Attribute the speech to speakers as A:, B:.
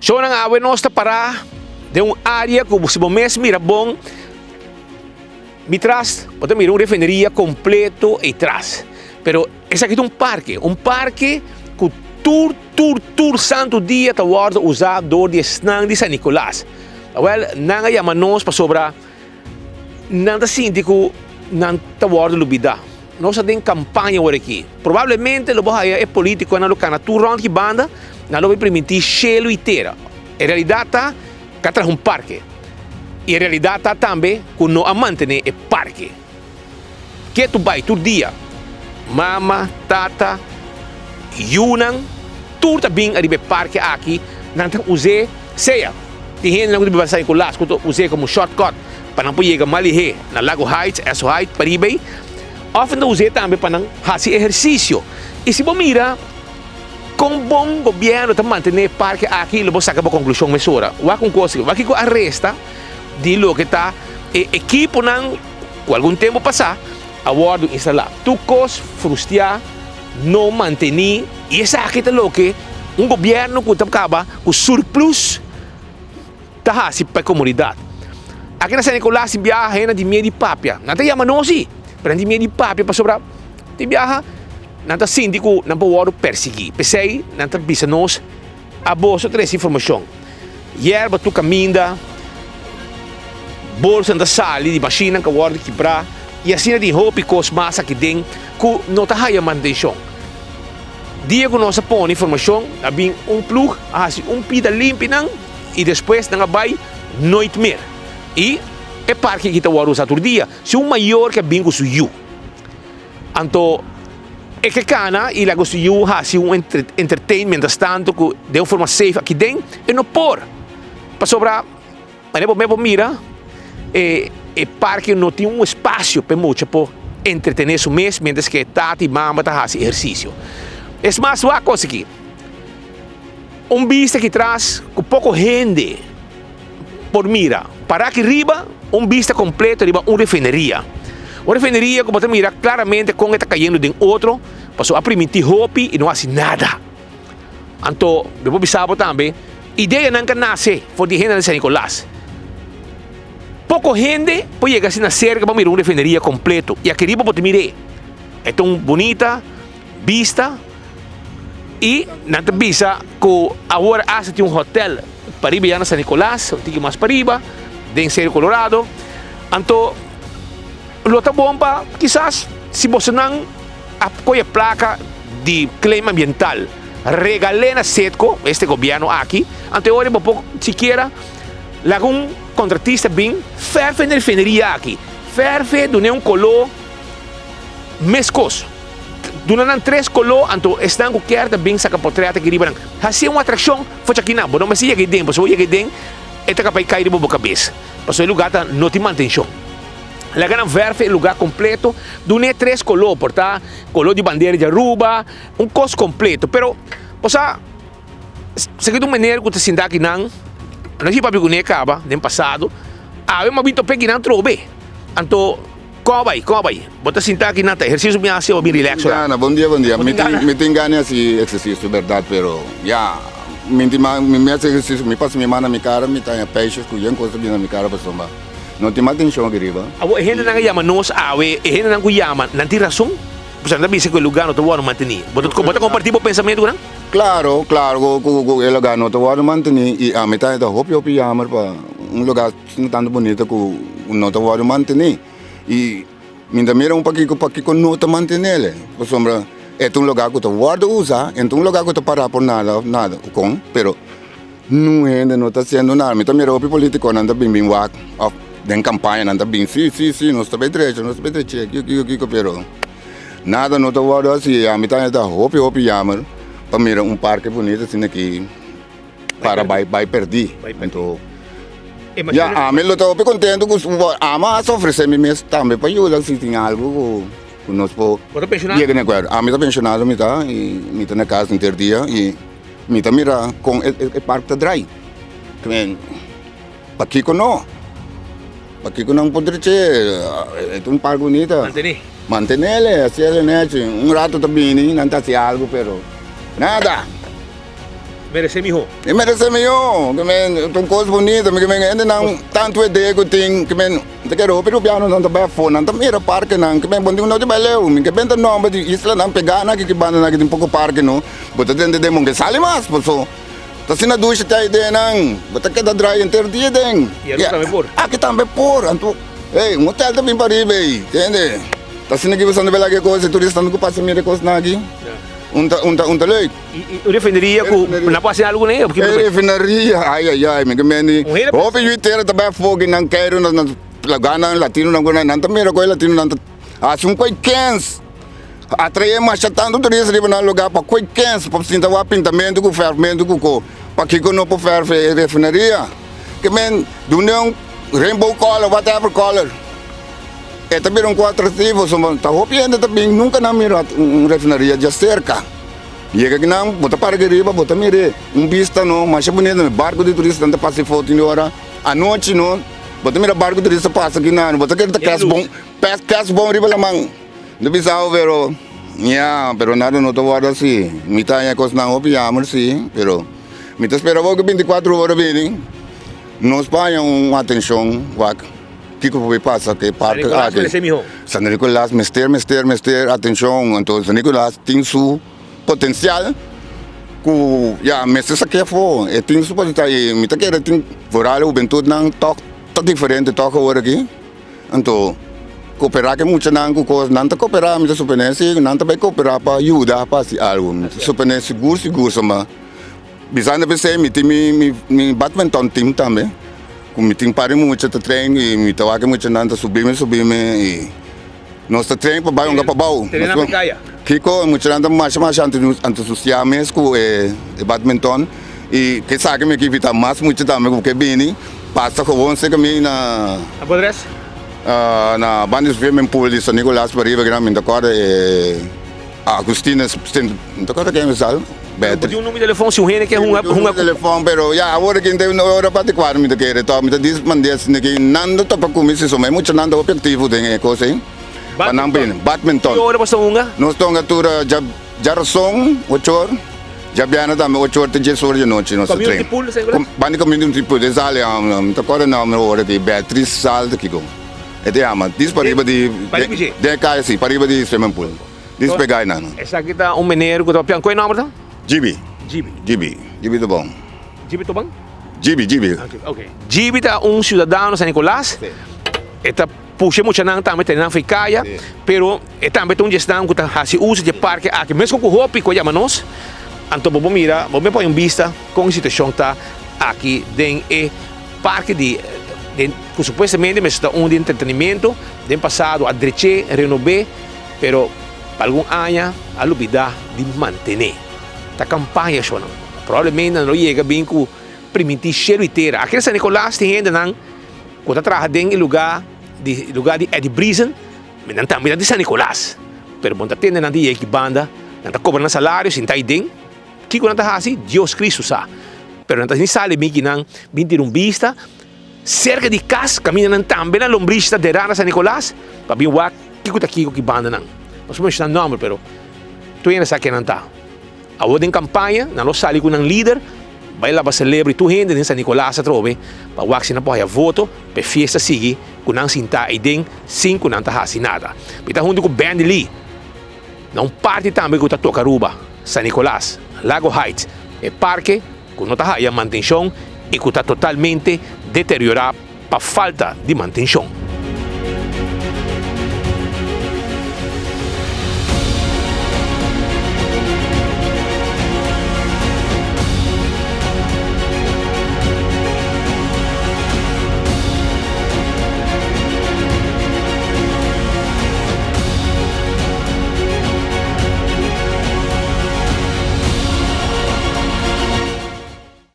A: So nang awe nós para de área que se mês mira bom, me traz, pode mirar refineria completo e traz. Pero esse aqui é um parque que tur santo dia está sendo usado de snang de San Nicolás. Well, nanga chama nós para sobra, nada síndico não está sendo lubida. Nós temos campanha agora aqui. Provavelmente o bahia é político na locana tu round que banda, não vai permitir chelo e terra. Em realidade tá que traz parque. E em realidade tá também que não a manter o parque. Que tu vai todo dia, mama, tata, Yunnan, tudo também arriba parque aqui, não usei, seja, tem gente que não vai com las, que usei como shortcut para não poder chegar malhe na Lago Heights, Eso Heights, para ir. Often usei também para não fazer exercício. E se você mira, com bom governo para manter o parque aqui, você saca a conclusão mesura. O que acontece? O que arresta de lo que está equipo não, com algum tempo passar, a bordo instalar. Tu cos frustrar, não manter, e essa aqui é o que governo que acaba com surplus está para a comunidade. Aqui na San Nicolás, viaja de meio de papia. Não tem chama não sim. Prendi meio de papia para sobrar. Te viaja, não está síndico, não pode perseguir. Pensei, não está bisa nós a bolsa traz informação. Yerba tu caminha, bolsa da sala de machina que guarda quebrar e assim de roupa cos massa aqui dentro que não está aí a manutenção. Dia que nós põe informação, abim plug, pida limpo e depois não vai noite mer. E é parque que está usando todo dia. Se maior que bingo su you. Então, é que cana e lá gosto you se entertainment tanto que de uma forma safe aqui dentro e não por. Para sobrar, mas mira, é parque não tem espaço para muito para entretener su mês, mientras que tati e mama está fazendo exercício. É mais uma coisa aqui. Vista que traz com pouco gente por mira. Para aqui riba, vista completo riba refineria. Uma refineria que você mira claramente como está caindo de outro, passou a permitir roupa e não faz nada. Então, depois sabe também, ideia não nasce for de gente de San Nicolás. Pouco gente pode chegar assim na cerca para mirar uma refineria completo. E aqui riba você mire. É tão bonita, vista, e não te visa que agora tem um hotel para ir na San Nicolás, um pouquinho mais para riba, de Cerro Colorado. Então, o tá bom para, quizás, se você não apoia a placa de clima ambiental, regale na SETCO, este governo aqui, então agora, siquiera, algum contratista bem, ferve na refineria aqui, ferve de um color mescoso. Durante 3 color, então estão com querda bem saca portreta que riba. Assim uma atração, foi aqui não, não mas se aqui dentro, se aqui dentro, é capaz de cair de boa cabeça. Porque o lugar tá não tem manutenção. La gran verde, lugar completo, durante 3 color, porta, color de bandeira de Aruba, costo completo. Pero, posa, segundo maneira que você se dá aqui não sei para que acaba, no passado, eu me visto que não trobe. Então, como vai? Você sentar aqui na exercício me hace bem relaxo.
B: Bom dia. Me tem ganho esse exercício, verdade, pero já me hace exercício, me passa minha mão na minha cara, me tem peixes, que eu coisa bem na minha cara para somar. Não tem mais atenção aqui, riba.
A: A gente não chama nós, a gente não chama, não tem razão. Você não pensa que o lugar não está bom manter. Você compartilha o pensamento, não?
B: Claro, o lugar não está bom manter e a metade da roupa chama para lugar tão bonito que não está bom manter. E ainda mira pouquinho que não está mantendo. Por sombra, é lugar que o guarda usa, é lugar que está parar por nada, com, pero não está sendo nada. Então mira o político não está bem wak, den campanha não está bem, sim, não está bem direito, aqui, pero nada não está guarda assim, a metade da roupa chama para mira parque bonito assim aqui, para vai perder, então já, me lo estou contente com mas oferecer-me mesmo também para eu se tem algo que nós podemos chegar a acordo. Me está pensionado, me está na casa interdia e me está mira com o parque da dry. Para aqui que não pode ser, é parque bonito. Manter assim, rato também, não está se algo, pero nada.
A: Merece mijo.
B: E merece melhor, que men, tem coisa bonita, que men ainda não tanto ideia que tem, que men, te quero pero piano não também fone, não também era parque não, que men bom não de baleu, que ben tá nome de isla não pegar na que banda na que tem pouco parque não, bota dentro de mong que sale mais, pessoal. Tá sina ducha tá ideia não, bota que da dry inteiro dia den.
A: E ali também por.
B: Aqui também por, anto, ei, um hotel também para ir bem, entende? Tá sina que você não vê lá que coisa, turista não que passa minha coisa na aqui. Unta leuk.
A: E refinaria com na passagem algo nem porque
B: Refinaria, ai, me gemeni. Hope you ter também fogo não quero na lagana latino não gona não também com latino não. Asum coi cans. Atrair mais chatando turista de na lugar para coi cans, para sinta o pintamento com fermento com para que não para fer refinaria. Que men do não rainbow color whatever color. É também quatro ativos, tá hope ainda também nunca na mira refinaria de cerca. E é que não, bota para que riba, bota mire, vista não, mas é bonito, barco de turista anda passa foto em hora, à noite não, bota mira barco de turista passa aqui não, bota aquele caso bom riba lá mão, não bizarro vero, pero nada não tô agora assim, me tá aí coisa não hope amor sim, pero me tá esperando que 24 horas vem, não Espanha atenção, guac. Kiko po pasa que parque San Nicolás mester atenção então San Nicolás tem su potencial ku ya meses aqui fo e tem su potencial e me tá querendo tem voral o juventude não tá diferente toca agora aqui então cooperar que muito não com coisa não tá cooperar me tá supenense não tá vai cooperar para ajudar para se algo supenense seguro sama bisanda pensei me tem me badminton team também como tem para muito de treino e me tawa que muito nada subir e nós treino para baixo para baixo
A: treina na praia
B: Kiko muito nada mais antes social mesmo badminton e que sabe me que vita mais muito também porque bem passa com você que me na
A: Podres
B: na bandas firme polícia Nicolás para ir grande da corda Agustina da corda que é mesmo
A: Beatriz. Um número de telefone se o rene que é
B: telefone, pero ya agora que tem uma hora para te quadrar me querer, então me diz mandes que nada topa comigo se some muito nada objetivo tem coisa hein. Badminton.
A: Que hora você unga?
B: Nós estamos atura já razão 8 horas. Já biana também 8 horas de 10 horas de noite nós treino. Bani community pool de sale am tá agora não me hora de Beatriz Salto que go. É de ama, diz para ir de cai assim, para ir de swimming pool. Diz pegar não.
A: Essa aqui tá mineiro que tá pian qual nome tá?
B: Gibi tá bom.
A: Gibi tá bom?
B: Gibi.
A: Okay. Gibi tá cidadão San Nicolás. Eta puxa muito não também tem na Africaia, pero também tem gestão que tá se usa de parque aqui mesmo com roupa que chama nós. Então vamos mira, vamos pôr em vista com a situação tá aqui dentro parque de que supostamente mas está de entretenimento, de passado a direita renovar, pero para algum ano a lubida de manter. Ta campanha só não. Provavelmente não chega bem com permitir cheiro inteira. Aqui em San Nicolás tem ainda não quando trabalha em lugar de Eddie Brisen, mas não também de San Nicolás. Pero bom tá tendo não de que banda, não tá cobrando salário, sem tá idem. Que quando tá assim, Deus Cristo sa. Pero não tá nem sale bem que não, bem ter vista cerca de casa, caminha não também na lombrista de Rana San Nicolás, para bem o que banda não. Nós vamos chamar nome, pero tu ainda sabe que não tá. A outra em campanha, não sale com um líder, vai lá para celebrar tu gente em San Nicolás a trove, para o axi não pode voto, para festa seguir, com não sinta e den, sim com não tá assim nada. Pita junto com Band Lee, não parte também com Tocaruba, San Nicolás, Lago Heights, é parque com não tá a manutenção e que está totalmente deteriorado para falta de manutenção.